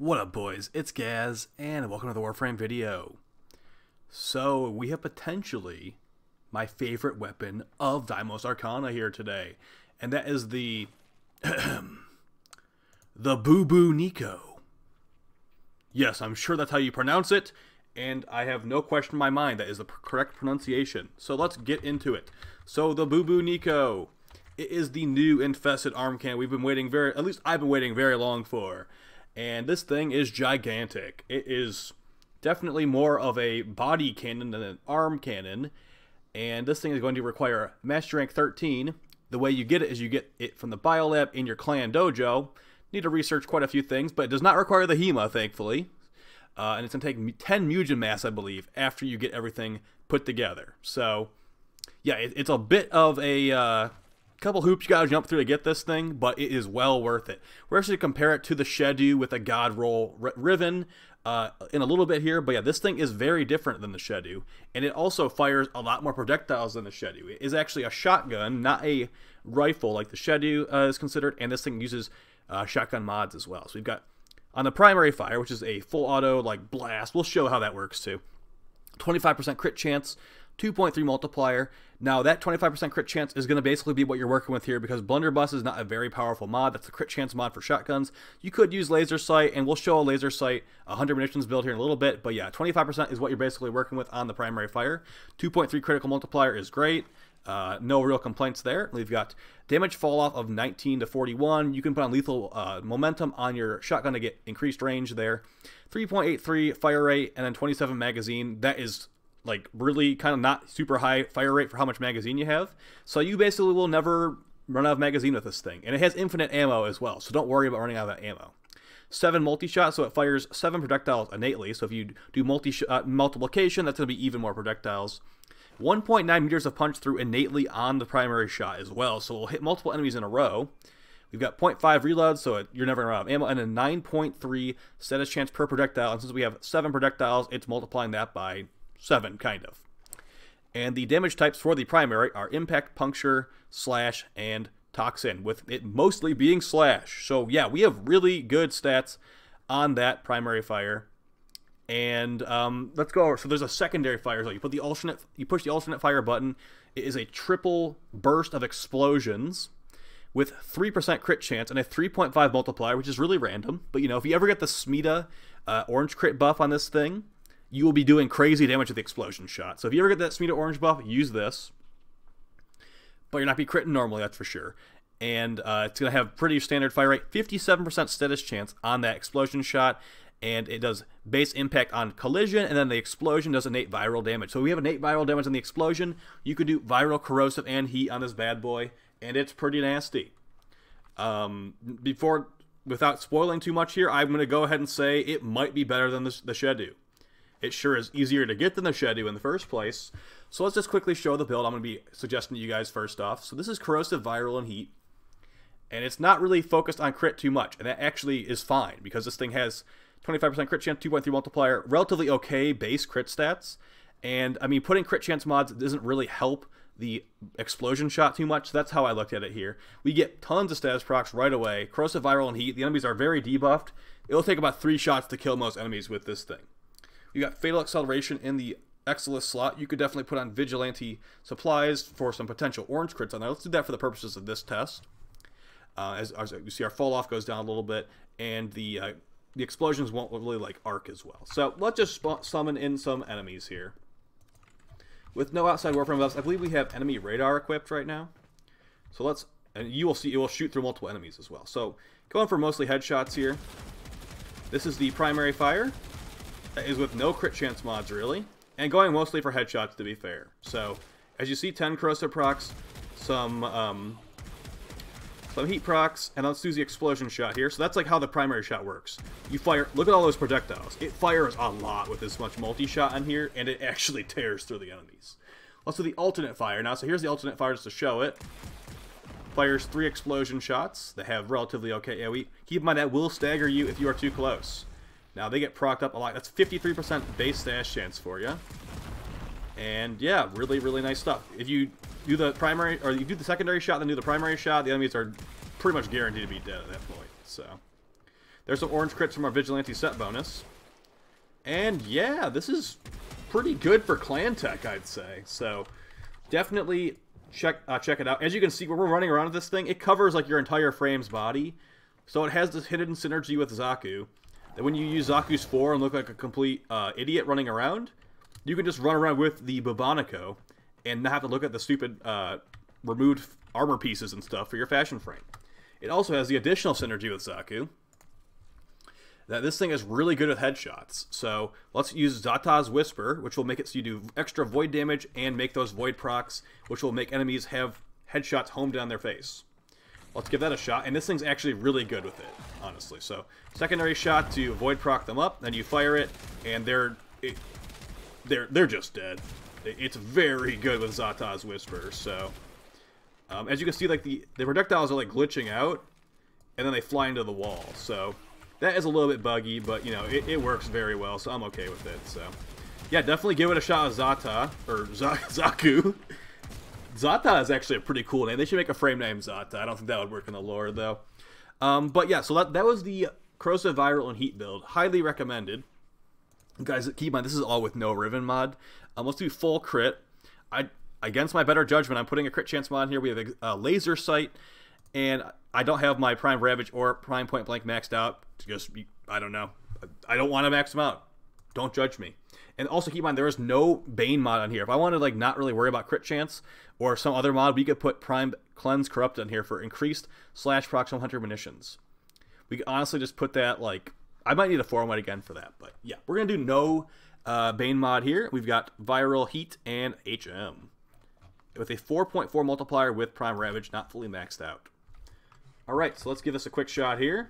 What up, boys? It's Gaz, and welcome to the Warframe video. So, we have potentially my favorite weapon of Deimos Arcana here today, and that is the Bubonico. Yes, I'm sure that's how you pronounce it, and I have no question in my mind that is the correct pronunciation. So let's get into it. So, the Bubonico. It is the new Infested arm cannon we've been waiting at least I've been waiting very long for. And this thing is gigantic. It is definitely more of a body cannon than an arm cannon. And this thing is going to require Master Rank 13. The way you get it is you get it from the Biolab in your clan dojo. Need to research quite a few things, but it does not require the HEMA, thankfully. And it's going to take 10 Mugen Mass, I believe, after you get everything put together. So, yeah, it's a bit of a couple hoops you gotta jump through to get this thing, but it is well worth it. We're actually going to compare it to the shedu with a God Roll Riven in a little bit here, but yeah, this thing is very different than the shedu, and it also fires a lot more projectiles than the shedu. It is actually a shotgun, not a rifle like the shedu is considered, and this thing uses shotgun mods as well. So we've got on the primary fire, which is a full auto like blast. We'll show how that works too. 25% crit chance, 2.3 multiplier. Now that 25% crit chance is going to basically be what you're working with here because Blunderbuss is not a very powerful mod. That's the crit chance mod for shotguns. You could use laser sight, and we'll show a laser sight 100 munitions build here in a little bit. But yeah, 25% is what you're basically working with on the primary fire. 2.3 critical multiplier is great. No real complaints there. We've got damage fall off of 19 to 41. You can put on lethal momentum on your shotgun to get increased range there. 3.83 fire rate and then 27 magazine. That is like really kind of not super high fire rate for how much magazine you have. So you basically will never run out of magazine with this thing. And it has infinite ammo as well, so don't worry about running out of that ammo. 7 multi-shot, so it fires 7 projectiles innately. So if you do multiplication, that's going to be even more projectiles. 1.9 meters of punch through innately on the primary shot as well, so we'll hit multiple enemies in a row. We've got 0.5 reload, so you're never going to run out of ammo, and a 9.3 status chance per projectile. And since we have 7 projectiles, it's multiplying that by 7, kind of. And the damage types for the primary are impact, puncture, slash, and toxin, with it mostly being slash. So yeah, we have really good stats on that primary fire. And let's go over. So there's a secondary fire. So you push the alternate fire button. It is a triple burst of explosions with 3% crit chance and a 3.5 multiplier, which is really random. But you know, if you ever get the Smita orange crit buff on this thing, you will be doing crazy damage with the explosion shot. So if you ever get that Smita orange buff, use this. But you're not be critting normally, that's for sure. And it's going to have pretty standard fire rate, 57% status chance on that explosion shot. And it does base impact on collision, and then the explosion does innate viral damage. So we have innate viral damage on the explosion. You could do viral, corrosive, and heat on this bad boy, and it's pretty nasty. Without spoiling too much here, I'm going to go ahead and say it might be better than the shedu. It sure is easier to get than the shedu in the first place. So let's just quickly show the build I'm going to be suggesting to you guys first off. So this is corrosive, viral, and heat. And it's not really focused on crit too much. And that actually is fine because this thing has 25% crit chance, 2.3 multiplier, relatively okay base crit stats. And I mean, putting crit chance mods doesn't really help the explosion shot too much. So that's how I looked at it here. We get tons of status procs right away. Corrosive, viral, and heat. The enemies are very debuffed. It'll take about 3 shots to kill most enemies with this thing. You got Fatal Acceleration in the Exilus slot. You could definitely put on Vigilante Supplies for some potential orange crits on there. Let's do that for the purposes of this test. As you see, our fall off goes down a little bit, and the explosions won't really like arc as well. So let's just summon in some enemies here. With no outside Warframe buffs, I believe we have enemy radar equipped right now. So let's, and you will see it will shoot through multiple enemies as well. So going for mostly headshots here. This is the primary fire. That is with no crit chance mods, really. And going mostly for headshots, to be fair. So, as you see, 10 corrosive procs, some heat procs, and let's do the explosion shot here. So that's like how the primary shot works. You fire, look at all those projectiles. It fires a lot with this much multi-shot on here, and it actually tears through the enemies. Let's do the alternate fire now. So here's the alternate fire just to show it. Fires 3 explosion shots that have relatively okay AoE. Keep in mind that will stagger you if you are too close. Now, they get procced up a lot. That's 53% base stash chance for you. And, yeah, really, really nice stuff. If you do the primary, or you do the secondary shot, then do the primary shot, the enemies are pretty much guaranteed to be dead at that point. So, there's some orange crits from our Vigilante set bonus. And yeah, this is pretty good for clan tech, I'd say. So definitely check it out. As you can see, when we're running around with this thing, it covers like your entire frame's body. So it has this hidden synergy with Saku. That when you use Zaku's 4 and look like a complete idiot running around, you can just run around with the Bubonico and not have to look at the stupid removed armor pieces and stuff for your fashion frame. It also has the additional synergy with Saku that this thing is really good with headshots. So let's use Zata's Whisper, which will make it so you do extra void damage and make those void procs, which will make enemies have headshots homed down their face. Let's give that a shot, and this thing's actually really good with it, honestly. So secondary shot to void proc them up, then you fire it, and they're just dead. It's very good with Zata's Whisper. So as you can see, like the projectiles are like glitching out, and then they fly into the wall. So that is a little bit buggy, but you know it works very well, so I'm okay with it. So yeah, definitely give it a shot with Zata or Saku. Zata is actually a pretty cool name. They should make a frame name Zata. I don't think that would work in the lore though. But yeah, so that was the Corrosive Viral and Heat build. Highly recommended. Guys, keep in mind this is all with no Riven mod. Let's do full crit. Against my better judgment, I'm putting a crit chance mod here. We have a laser sight, and I don't have my Prime Ravage or Prime Point Blank maxed out. Just I don't know. I don't want to max them out. Don't judge me. And also keep in mind there is no Bane mod on here. If I wanted to like not really worry about crit chance or some other mod, we could put Prime Cleanse Corrupt on here for increased / proximal hunter munitions. We could honestly just put that like I might need a forum mod again for that, but yeah, we're gonna do no Bane mod here. We've got Viral, Heat, and HM with a 4.4 multiplier with Prime Ravage, not fully maxed out. All right, so let's give this a quick shot here.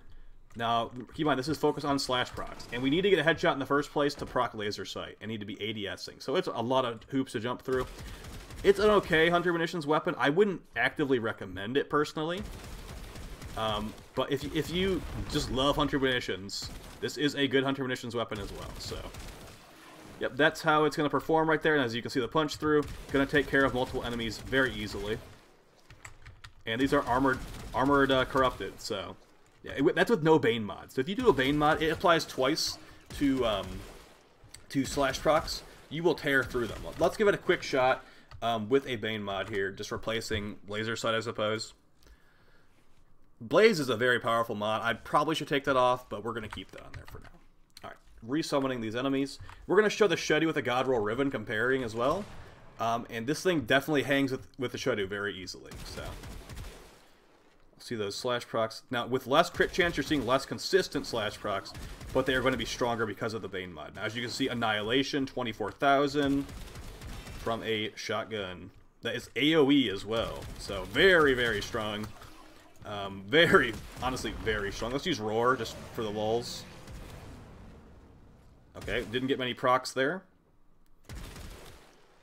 Now, keep in mind, this is focused on slash procs, and we need to get a headshot in the first place to proc laser sight and need to be ADSing. So it's a lot of hoops to jump through. It's an okay hunter munitions weapon. I wouldn't actively recommend it personally. But if you just love hunter munitions, this is a good hunter munitions weapon as well. So, yep, that's how it's going to perform right there. And as you can see, the punch through, going to take care of multiple enemies very easily. And these are armored corrupted, so yeah, that's with no Bane mod. So if you do a Bane mod, it applies twice to slash procs. You will tear through them. Let's give it a quick shot with a Bane mod here, just replacing laser sight, I suppose. Blaze is a very powerful mod. I probably should take that off, but we're going to keep that on there for now. All right, resummoning these enemies. We're going to show the shedu with a God Roll Riven comparing as well. And this thing definitely hangs with the shedu very easily. So see those slash procs. Now, with less crit chance, you're seeing less consistent slash procs, but they are going to be stronger because of the Bane mod. Now, as you can see, Annihilation, 24,000 from a shotgun. That is AoE as well. So, very, very strong. Honestly, very strong. Let's use Roar just for the lulz. Okay, didn't get many procs there.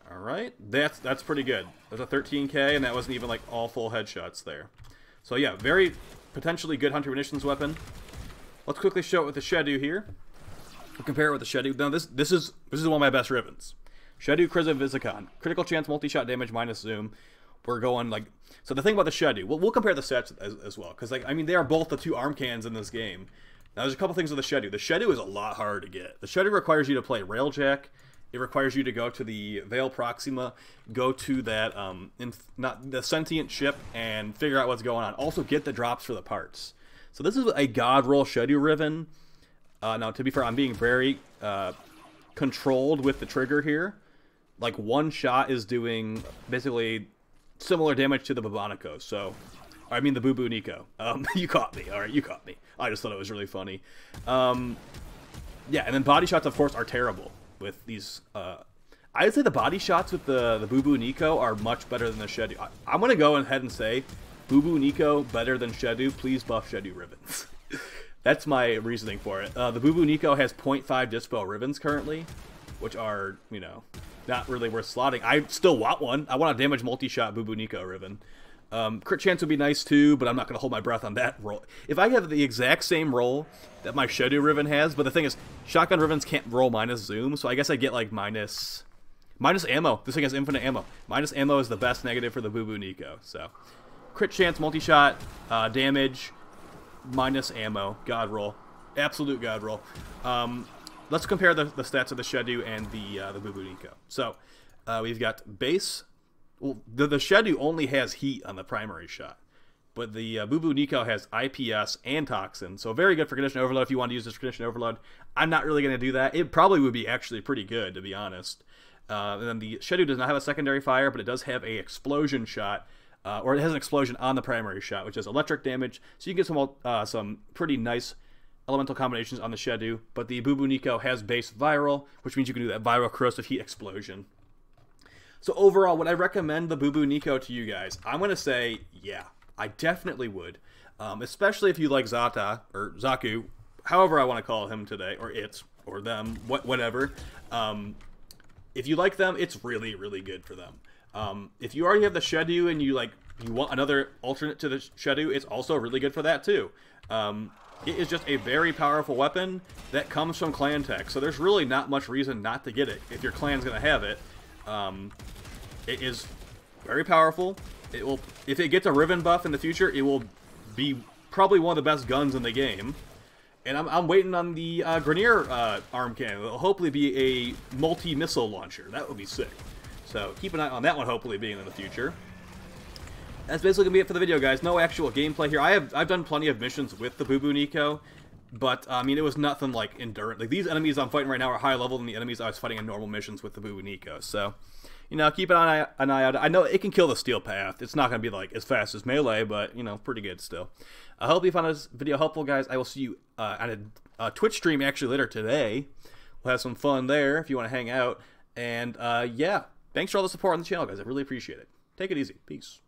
Alright, that's pretty good. There's a 13k, and that wasn't even like all full headshots there. So yeah, very potentially good hunter munitions weapon. Let's quickly show it with the shedu here. We'll compare it with the shedu. Now this is one of my best ribbons. Shedu Corrosive Visicon. Critical chance, multi-shot damage, minus zoom. We're going like... So the thing about the shedu, we'll compare the sets as well. Because, like, I mean, they are both the two arm cans in this game. Now, there's a couple things with the shedu. The shedu is a lot harder to get. The shedu requires you to play Railjack. It requires you to go to the Veil Proxima, go to that, not the sentient ship, and figure out what's going on. Also, get the drops for the parts. So this is a God Roll shedu ribbon. Now, to be fair, I'm being very controlled with the trigger here. Like, one shot is doing basically similar damage to the Bubonico. So, I mean the Bubonico. You caught me. All right, you caught me. I just thought it was really funny. Yeah, and then body shots, of course, are terrible with these. I'd say the body shots with the Bubonico are much better than the shedu. I'm going to go ahead and say Bubonico better than shedu. Please buff shedu ribbons. That's my reasoning for it. The Bubonico has 0.5 Dispel ribbons currently, which are, you know, not really worth slotting. I still want one. I want a damage multi-shot Bubonico ribbon. Crit chance would be nice too, but I'm not going to hold my breath on that roll. If I have the exact same roll that my shedu ribbon has, but the thing is, shotgun ribbons can't roll minus zoom, so I guess I get like minus ammo. This thing has infinite ammo. Minus ammo is the best negative for the Bubonico. So, crit chance, multi-shot, damage, minus ammo, God roll. Absolute god roll. Let's compare the stats of the shedu and the Bubonico. So we've got base. Well, the shedu only has heat on the primary shot, but the Bubonico has IPS and toxin, so very good for condition overload if you want to use this for condition overload. I'm not really going to do that. It probably would be actually pretty good, to be honest. And then the shedu does not have a secondary fire, but it does have a explosion shot, or it has an explosion on the primary shot, which is electric damage. So you can get some pretty nice elemental combinations on the shedu, but the Bubonico has base viral, which means you can do that viral corrosive heat explosion. So overall, would I recommend the Bubonico to you guys? I'm going to say, yeah, I definitely would. Especially if you like Zata, or Saku, however I want to call him today, or it, or them, whatever. If you like them, it's really, really good for them. If you already have the shedu and you want another alternate to the shedu, it's also really good for that too. It is just a very powerful weapon that comes from clan tech, so there's really not much reason not to get it if your clan's going to have it. It is very powerful. It will, if it gets a riven buff in the future, it will be probably one of the best guns in the game. And I'm waiting on the Grenier arm cannon. It'll hopefully be a multi-missile launcher. That would be sick. So keep an eye on that one hopefully being in the future. That's basically going to be it for the video, guys. No actual gameplay here. I've done plenty of missions with the Bubonico, but, I mean, it was nothing, like, endurance. Like, these enemies I'm fighting right now are higher level than the enemies I was fighting in normal missions with the Bubonico. So, you know, keep an eye out. I know it can kill the steel path. It's not going to be, like, as fast as melee, but, you know, pretty good still. I hope you found this video helpful, guys. I will see you on a Twitch stream, actually, later today. We'll have some fun there if you want to hang out. And, yeah, thanks for all the support on the channel, guys. I really appreciate it. Take it easy. Peace.